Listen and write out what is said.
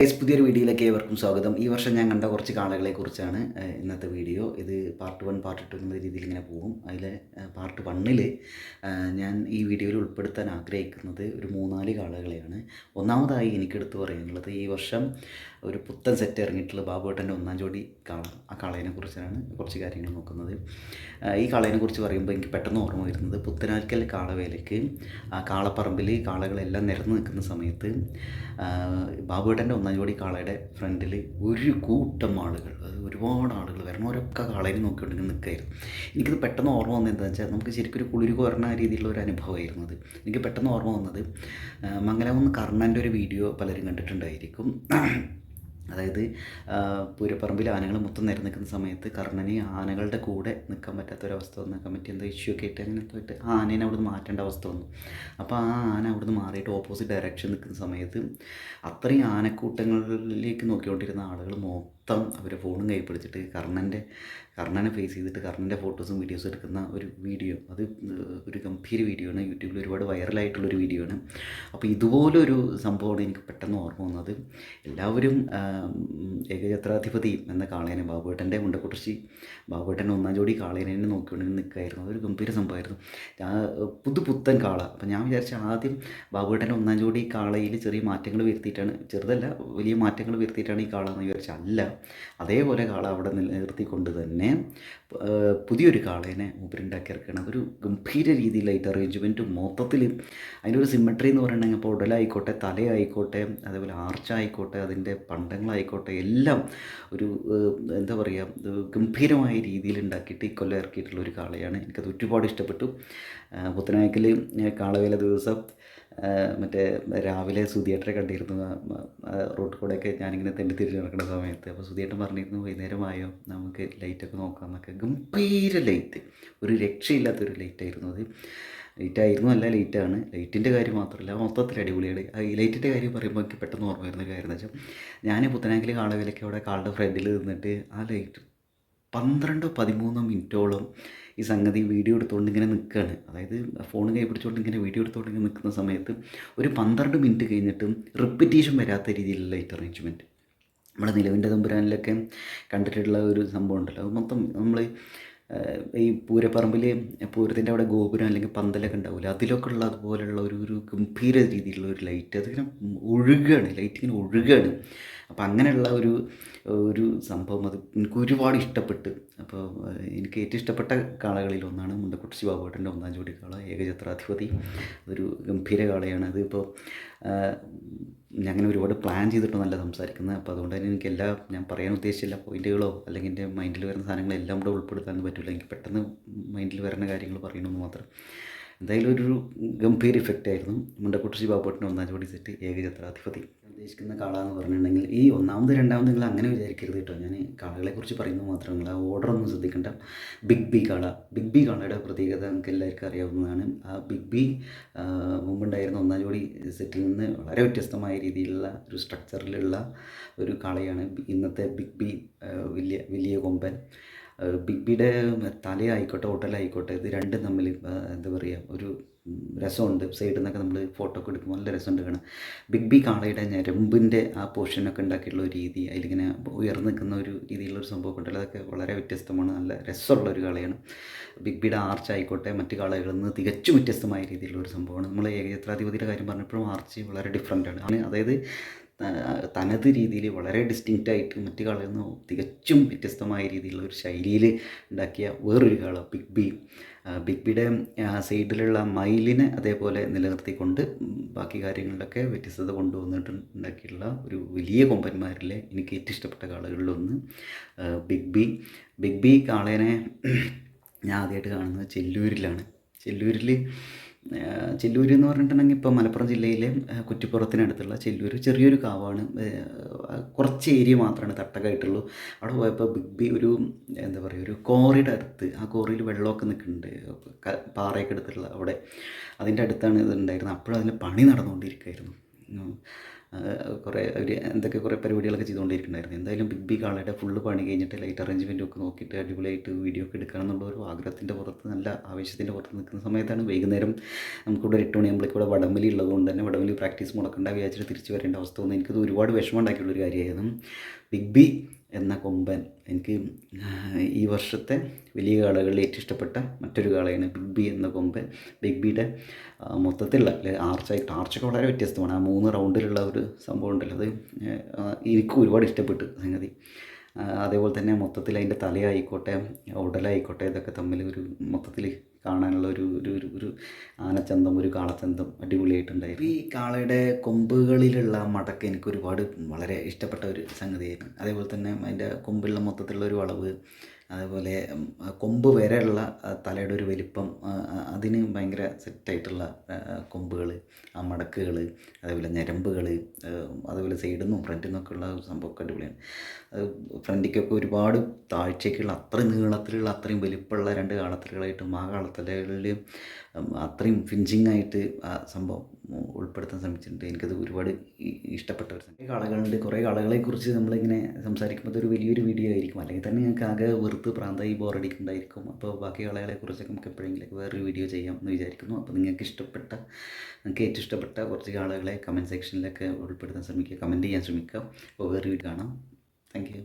പുതിയൊരു വീഡിയോയിലേക്ക് ഏവർക്കും സ്വാഗതം. ഈ വർഷം ഞാൻ കണ്ട കുറച്ച് കാളകളെ കുറിച്ചാണ് ഇന്നത്തെ വീഡിയോ. ഇത് പാർട്ട് 1 പാർട്ട് 2 എന്ന രീതിയിൽ ഇങ്ങനെ പോകും. അതിൽ പാർട്ട് 1 ഞാൻ ഈ വീഡിയോയിൽ ഉൾപ്പെടുത്താൻ ആഗ്രഹിക്കുന്നത് ഒരു 3-4 കാളകളെയാണ്. ഒന്നാമതായി എനിക്കെടുത്ത് പറയാനുള്ളത് ഈ വർഷം ഒരു പുത്തൻ സെറ്റ് ഇറങ്ങിയിട്ടുള്ള ബാബുവേട്ടൻ്റെ 1-ാം ജോഡി കാള. ആ കാളേനെ കുറിച്ചാണ് കുറച്ച് കാര്യങ്ങൾ നോക്കുന്നത്. ഈ കാളേനെ കുറിച്ച് പറയുമ്പോൾ എനിക്ക് പെട്ടെന്ന് ഓർമ്മ വരുന്നത് പുത്തനാൽക്കൽ കാളവേലയ്ക്ക് ആ കാളപ്പറമ്പിൽ കാളകളെല്ലാം നിരന്ന് നിൽക്കുന്ന സമയത്ത് ബാബുവേട്ടൻ്റെ 1-ാം ജോഡി കാളയുടെ ഫ്രണ്ടിൽ ഒരു കൂട്ടം ആളുകൾ, അത് ഒരുപാട് ആളുകൾ വരണവരൊക്കെ കാളേനെ നോക്കിക്കൊണ്ടിങ്ങനെ നിൽക്കുകയായിരുന്നു. എനിക്കിത് പെട്ടെന്ന് ഓർമ്മ വന്നത് എന്താണെന്ന് വെച്ചാൽ നമുക്ക് ശരിക്കും ഒരു കുളിര് കോരണ രീതിയിലുള്ള ഒരു അനുഭവമായിരുന്നു അത്. എനിക്ക് പെട്ടെന്ന് ഓർമ്മ വന്നത് മംഗലാകുന്ന് കർണൻ്റെ ഒരു വീഡിയോ പലരും കണ്ടിട്ടുണ്ടായിരിക്കും. അതായത് പൂരപ്പറമ്പിൽ ആനകൾ മൊത്തം നിരന്ന് നിൽക്കുന്ന സമയത്ത് കർണന് ആനകളുടെ കൂടെ നിൽക്കാൻ പറ്റാത്തൊരവസ്ഥ വന്നു. കമ്മിറ്റി എന്തോ ഇഷ്യൂ ഒക്കെ ആയിട്ട് അങ്ങനെ പോയിട്ട് ആ ആനേനെ അവിടുന്ന് മാറ്റേണ്ട അവസ്ഥ വന്നു. അപ്പോൾ ആ ആന അവിടുന്ന് മാറിയിട്ട് ഓപ്പോസിറ്റ് ഡയറക്ഷൻ നിൽക്കുന്ന സമയത്ത് അത്രയും ആനക്കൂട്ടങ്ങളിലേക്ക് നോക്കിക്കൊണ്ടിരുന്ന ആളുകൾ മൊത്തം അവർ ഫോണും കൈ പിടിച്ചിട്ട് കർണനെ ഫേസ് ചെയ്തിട്ട് കർണൻ്റെ ഫോട്ടോസും വീഡിയോസും എടുക്കുന്ന ഒരു വീഡിയോ, അത് ഒരു ഗംഭീര വീഡിയോ ആണ്. യൂട്യൂബിൽ ഒരുപാട് വൈറലായിട്ടുള്ളൊരു വീഡിയോ ആണ്. അപ്പോൾ ഇതുപോലൊരു സംഭവമാണ് എനിക്ക് പെട്ടെന്ന് ഓർമ്മ വന്നത്. എല്ലാവരും ഏകഛത്രാധിപതി എന്ന കാളേനെ ബാബുവേട്ടൻ്റെ മുണ്ടക്കുറിശി ബാബുവേട്ടൻ്റെ 1-ാം ജോഡി കാളേനെ നോക്കിക്കൊണ്ട് നിൽക്കുകയായിരുന്നു. അതൊരു ഗംഭീര സംഭവമായിരുന്നു. പുത്തൻ കാള. അപ്പോൾ ഞാൻ വിചാരിച്ച ആദ്യം ബാബുവേട്ടൻ്റെ 1-ാം ജോഡി കാളയിൽ ചെറിയ മാറ്റങ്ങൾ വരുത്തിയിട്ടാണ്, ചെറുതല്ല വലിയ മാറ്റങ്ങൾ വരുത്തിയിട്ടാണ് ഈ കാള എന്ന് വിചാരിച്ചാൽ അല്ല, അതേപോലെ കാള അവിടെ നിലനിർത്തിക്കൊണ്ട് തന്നെ പുതിയൊരു കാളേനെ മൂപ്പരുണ്ടാക്കി ഇറക്കുകയാണ്. അതൊരു ഗംഭീര രീതിയിലായിട്ട് അറേഞ്ച്മെൻറ്റും മൊത്തത്തിൽ അതിൻ്റെ ഒരു സിമ്മട്രി എന്ന് പറയുകയാണെങ്കിൽ ഇപ്പോൾ ഉടലായിക്കോട്ടെ, തലയായിക്കോട്ടെ, അതേപോലെ ആർച്ചായിക്കോട്ടെ, അതിൻ്റെ പണ്ടങ്ങളായിക്കോട്ടെ, എല്ലാം ഒരു എന്താ പറയുക ഗംഭീരമായ രീതിയിൽ ഉണ്ടാക്കിയിട്ട് ഈ കൊല്ലം ഇറക്കിയിട്ടുള്ള ഒരു കാളയാണ്. എനിക്കത് ഒരുപാട് ഇഷ്ടപ്പെട്ടു. പുത്തനായ്ക്കൽ കാളവേല ദിവസം മറ്റേ രാവിലെ സുധിയേട്ടനെ കണ്ടിരുന്നു റോഡ് കൂടെയൊക്കെ ഞാനിങ്ങനെ തിരിച്ച് നടക്കുന്ന സമയത്ത്. അപ്പോൾ സുധിയേട്ടൻ പറഞ്ഞിരുന്നു വൈകുന്നേരമായോ നമുക്ക് ലൈറ്റൊക്കെ നോക്കാം എന്നൊക്കെ. ഗംഭീര ലൈറ്റ്, ഒരു രക്ഷയില്ലാത്തൊരു ലൈറ്റായിരുന്നു അത്. ലൈറ്റായിരുന്നു അല്ല, ലൈറ്റാണ്. ലൈറ്റിൻ്റെ കാര്യം മാത്രമല്ല, മൊത്തത്തിൽ അടിപൊളിയാണ്. ഈ ലൈറ്റിൻ്റെ കാര്യം പറയുമ്പോൾ എനിക്ക് പെട്ടെന്ന് ഓർമ്മ വരുന്ന കാര്യം എന്ന് വെച്ചാൽ ഞാൻ പുത്തനാക്കിൽ കാളവേലയ്ക്ക് അവിടെ കാളുടെ ഫ്രണ്ടിൽ നിന്നിട്ട് ആ ലൈറ്റ് 12-13 മിനിറ്റോളം ഈ സംഗതി വീഡിയോ എടുത്തുകൊണ്ട് ഇങ്ങനെ നിൽക്കുകയാണ്. അതായത് ഫോൺ കൈ പിടിച്ചുകൊണ്ട് ഇങ്ങനെ വീഡിയോ എടുത്തുകൊണ്ട് ഇങ്ങനെ നിൽക്കുന്ന സമയത്ത് ഒരു 12 മിനിറ്റ് കഴിഞ്ഞിട്ടും റിപ്പറ്റീഷൻ വരാത്ത രീതിയിലുള്ള ലൈറ്റ് അറേഞ്ച്മെൻറ്റ്. നമ്മുടെ നിലവിൻ്റെ തമ്പുരാനിലൊക്കെ കണ്ടിട്ടുള്ള ഒരു സംഭവം ഉണ്ടല്ലോ, അത് മൊത്തം നമ്മൾ ഈ പൂരപ്പറമ്പിൽ പൂരത്തിൻ്റെ അവിടെ ഗോപുരം അല്ലെങ്കിൽ പന്തലൊക്കെ ഉണ്ടാവില്ല, അതിലൊക്കെ ഉള്ള അതുപോലെയുള്ള ഒരു ഗംഭീര രീതിയിലുള്ള ഒരു ലൈറ്റ്, അതിങ്ങനെ ഒഴുകുകയാണ്, ലൈറ്റ് ഇങ്ങനെ ഒഴുകുകയാണ്. അപ്പോൾ അങ്ങനെയുള്ള ഒരു സംഭവം അത് എനിക്ക് ഒരുപാട് ഇഷ്ടപ്പെട്ട്. അപ്പോൾ എനിക്ക് ഏറ്റവും ഇഷ്ടപ്പെട്ട കാളകളിൽ ഒന്നാണ് മുണ്ടക്കുറിശി ബാബുവേട്ടൻ്റെ 1-ാം ജോഡി കാള, ഏകഛത്രാധിപതി. അതൊരു ഗംഭീര കാളയാണ്. അതിപ്പോൾ അങ്ങനെ ഒരുപാട് പ്ലാൻ ചെയ്തിട്ടൊന്നല്ല സംസാരിക്കുന്നത്. അപ്പോൾ അതുകൊണ്ട് തന്നെ എനിക്കെല്ലാം ഞാൻ പറയാൻ ഉദ്ദേശിച്ചില്ല പോയിൻറ്റുകളോ അല്ലെങ്കിൽ എൻ്റെ മൈൻഡിൽ വരുന്ന സാധനങ്ങളെല്ലാം കൂടെ ഉൾപ്പെടുത്താനൊന്നും പറ്റില്ല. എനിക്ക് പെട്ടെന്ന് മൈൻഡിൽ വരുന്ന കാര്യങ്ങൾ പറയണമെന്ന് മാത്രം. എന്തായാലും ഒരു ഗംഭീര ഇഫക്റ്റ് ആയിരുന്നു മുണ്ടക്കുറിശി ബാബുവേട്ടൻ്റെ 1-ാം ജോഡി സെറ്റ് ഏകഛത്രാധിപതി. ഉദ്ദേശിക്കുന്ന കാള എന്ന് പറഞ്ഞിട്ടുണ്ടെങ്കിൽ ഈ ഒന്നാമത് രണ്ടാമത് നിങ്ങൾ അങ്ങനെ വിചാരിക്കരുത് കേട്ടോ. ഞാൻ കാളകളെക്കുറിച്ച് പറയുന്നത് മാത്രമല്ല, ആ ഓർഡറൊന്നും ശ്രദ്ധിക്കേണ്ട. ബിഗ് ബി കാള. ബിഗ് ബി കാളയുടെ പ്രത്യേകത നമുക്ക് എല്ലാവർക്കും അറിയാവുന്നതാണ്. ആ ബിഗ് ബി മുമ്പുണ്ടായിരുന്ന 1-ാം ജോഡി സെറ്റിൽ നിന്ന് വളരെ വ്യത്യസ്തമായ രീതിയിലുള്ള ഒരു സ്ട്രക്ചറിലുള്ള ഒരു കാളയാണ് ഇന്നത്തെ ബിഗ് ബി. വലിയ കൊമ്പൻ ബിഗ് ബിയുടെ തലയായിക്കോട്ടെ ഒട്ടലായിക്കോട്ടെ, ഇത് രണ്ടും തമ്മിൽ എന്താ പറയുക ഒരു രസമുണ്ട്. സൈഡിൽ നിന്നൊക്കെ നമ്മൾ ഫോട്ടോ ഒക്കെ എടുക്കുമ്പോൾ നല്ല രസമുണ്ട് കാണാൻ. ബിഗ് ബി കാളയുടെ ഞരമ്പിൻ്റെ ആ പോർഷനൊക്കെ ഉണ്ടാക്കിയിട്ടുള്ള ഒരു രീതി, അതിലിങ്ങനെ ഉയർന്നു നിൽക്കുന്ന ഒരു രീതിയിലുള്ളൊരു സംഭവമൊക്കെ ഉണ്ടല്ലോ, അതൊക്കെ വളരെ വ്യത്യസ്തമാണ്, നല്ല രസമുള്ള ഒരു കാളയാണ്. ബിഗ് ബിയുടെ ആർച്ച് ആയിക്കോട്ടെ മറ്റ് കാളകളിൽ നിന്ന് തികച്ചും വ്യത്യസ്തമായ രീതിയിലുള്ള ഒരു സംഭവമാണ്. നമ്മൾ ഏകഛത്രാധിപതിയുടെ കാര്യം പറഞ്ഞപ്പോഴും ആർച്ച് വളരെ ഡിഫറെൻ്റാണ്. അതായത് തനത് രീതിയിൽ വളരെ ഡിസ്റ്റിങ്ക്റ്റായിട്ട് മറ്റു കാളയിൽ നിന്ന് തികച്ചും വ്യത്യസ്തമായ രീതിയിലുള്ള ഒരു ശൈലിയിൽ ഉണ്ടാക്കിയ വേറൊരു കാള ബിഗ് ബി. ബിഗ് ബിയുടെ സൈഡിലുള്ള മയിലിനെ അതേപോലെ നിലനിർത്തിക്കൊണ്ട് ബാക്കി കാര്യങ്ങളിലൊക്കെ വ്യത്യസ്തത കൊണ്ടുവന്നിട്ട് ഉണ്ടാക്കിയിട്ടുള്ള ഒരു വലിയ കൊമ്പന്മാരിലെ എനിക്ക് ഏറ്റവും ഇഷ്ടപ്പെട്ട കാളകളിലൊന്ന് ബിഗ് ബി. ബിഗ് ബി കാളേനെ ഞാൻ ആദ്യമായിട്ട് കാണുന്നത് ചെല്ലൂരിലാണ്. ചെല്ലൂർ എന്ന് പറഞ്ഞിട്ടുണ്ടെങ്കിൽ ഇപ്പോൾ മലപ്പുറം ജില്ലയിലെ കുറ്റിപ്പുറത്തിനടുത്തുള്ള ചെല്ലൂർ ചെറിയൊരു കാവാണ്. കുറച്ച് ഏരിയ മാത്രമാണ് തട്ടക്കായിട്ടുള്ളൂ. അവിടെ പോയപ്പോൾ ബിഗ് ബി ഒരു എന്താ പറയുക ഒരു കോറിയുടെ അടുത്ത്, ആ കോറിയിൽ വെള്ളമൊക്കെ നിൽക്കുന്നുണ്ട്, പാറയൊക്കെ എടുത്തിട്ടുള്ള അവിടെ, അതിൻ്റെ അടുത്താണ് ഇത് ഉണ്ടായിരുന്നത്. അപ്പോഴും അതിൽ പണി നടന്നുകൊണ്ടിരിക്കുകയായിരുന്നു. കുറേ ഒരു എന്തൊക്കെ കുറേ പരിപാടികളൊക്കെ ചെയ്തുകൊണ്ടിരിക്കുന്നുണ്ടായിരുന്നു. എന്തായാലും ബിഗ് ബി കാളയുടെ ഫുള്ള് പണി കഴിഞ്ഞിട്ട് ലൈറ്റ് അറേഞ്ച്മെൻറ്റും ഒക്കെ നോക്കിയിട്ട് അടിപൊളിയായിട്ട് വീഡിയോ ഒക്കെ എടുക്കണം എന്നുള്ള ഒരു ആഗ്രഹത്തിൻ്റെ പുറത്ത്, നല്ല ആവേശത്തിൻ്റെ പുറത്ത് നിൽക്കുന്ന സമയത്താണ് വൈകുന്നേരം നമുക്കിവിടെ ഒരു 8 മണിയാകുമ്പോഴേക്കും ഇവിടെ വടംവലി ഉള്ളതുകൊണ്ട് തന്നെ വടംവലി പ്രാക്ടീസ് മുടക്കേണ്ട വിചാരിച്ചിട്ട് തിരിച്ച് വരേണ്ട അവസ്ഥ വന്നു. എനിക്കത് ഒരുപാട് വിഷമം ഉണ്ടാക്കിയുള്ളൊരു കാര്യമായിരുന്നു. ബിഗ് ബി എന്ന കൊമ്പൻ എനിക്ക് ഈ വർഷത്തെ വലിയ കാളകളിൽ ഏറ്റവും ഇഷ്ടപ്പെട്ട മറ്റൊരു കാളയാണ് ബിഗ് ബി എന്ന കൊമ്പൻ. ബിഗ് ബിയുടെ മൊത്തത്തിലുള്ള ആർച്ചൊക്കെ വളരെ വ്യത്യസ്തമാണ്. ആ 3 റൗണ്ടിലുള്ള ഒരു സംഭവം ഉണ്ടല്ലോ, അത് എനിക്കും ഒരുപാട് ഇഷ്ടപ്പെട്ടു സംഗതി. അതേപോലെ തന്നെ മൊത്തത്തിൽ അതിൻ്റെ തലയായിക്കോട്ടെ ഉടലായിക്കോട്ടെ ഇതൊക്കെ തമ്മിൽ ഒരു മൊത്തത്തിൽ കാണാനുള്ള ഒരു ഒരു ഒരു ഒരു ആനച്ചന്തം, ഒരു കാളച്ചന്തം അടിപൊളിയായിട്ടുണ്ടായിരുന്നു. ഈ കാളയുടെ കൊമ്പുകളിലുള്ള മടക്ക് എനിക്ക് ഒരുപാട് വളരെ ഇഷ്ടപ്പെട്ട ഒരു സംഗതിയായിരുന്നു. അതേപോലെ തന്നെ അതിൻ്റെ കൊമ്പിലുള്ള മൊത്തത്തിലുള്ള ഒരു വളവ്, അതേപോലെ കൊമ്പ് വരെയുള്ള തലയുടെ ഒരു വലിപ്പം, അതിന് ഭയങ്കര സെറ്റായിട്ടുള്ള കൊമ്പുകൾ, ആ മടക്കുകൾ, അതേപോലെ ഞരമ്പുകൾ, അതേപോലെ സൈഡിൽ നിന്നും ഫ്രണ്ടിൽ നിന്നൊക്കെ ഉള്ള സംഭവമൊക്കെ അടിപൊളിയാണ്. ഫ്രണ്ടിക്കൊക്കെ ഒരുപാട് താഴ്ചയ്ക്കുള്ള അത്രയും നീളത്തിലുള്ള അത്രയും വലിപ്പമുള്ള 2 കാളത്തലകളായിട്ടും ആ കാളത്തലകളിൽ അത്രയും ഫിഞ്ചിങ്ങായിട്ട് ആ സംഭവം ഉൾപ്പെടുത്താൻ ശ്രമിച്ചിട്ടുണ്ട്. എനിക്കത് ഒരുപാട് ഇഷ്ടപ്പെട്ട ഒരു സംഗതി. കാളകളുണ്ട്, കുറേ കാളകളെക്കുറിച്ച് നമ്മളിങ്ങനെ സംസാരിക്കുമ്പോൾ അതൊരു വലിയൊരു വീഡിയോ ആയിരിക്കും, അല്ലെങ്കിൽ തന്നെ ഞങ്ങൾക്ക് ആകെ വെറുത്ത് പ്രാന്തായി ബോറടിക്കുന്നുണ്ടായിരിക്കും. അപ്പോൾ ബാക്കി കാളകളെക്കുറിച്ചൊക്കെ നമുക്ക് എപ്പോഴെങ്കിലും വേറൊരു വീഡിയോ ചെയ്യാം എന്ന് വിചാരിക്കുന്നു. അപ്പോൾ നിങ്ങൾക്ക് ഏറ്റവും ഇഷ്ടപ്പെട്ട കുറച്ച് കാളകളെ കമൻറ്റ് സെക്ഷനിലൊക്കെ ഉൾപ്പെടുത്താൻ ശ്രമിക്കുക, കമൻറ്റ് ചെയ്യാൻ ശ്രമിക്കുക. അപ്പോൾ വേറൊരു വീഡിയോ കാണാം. Thank you.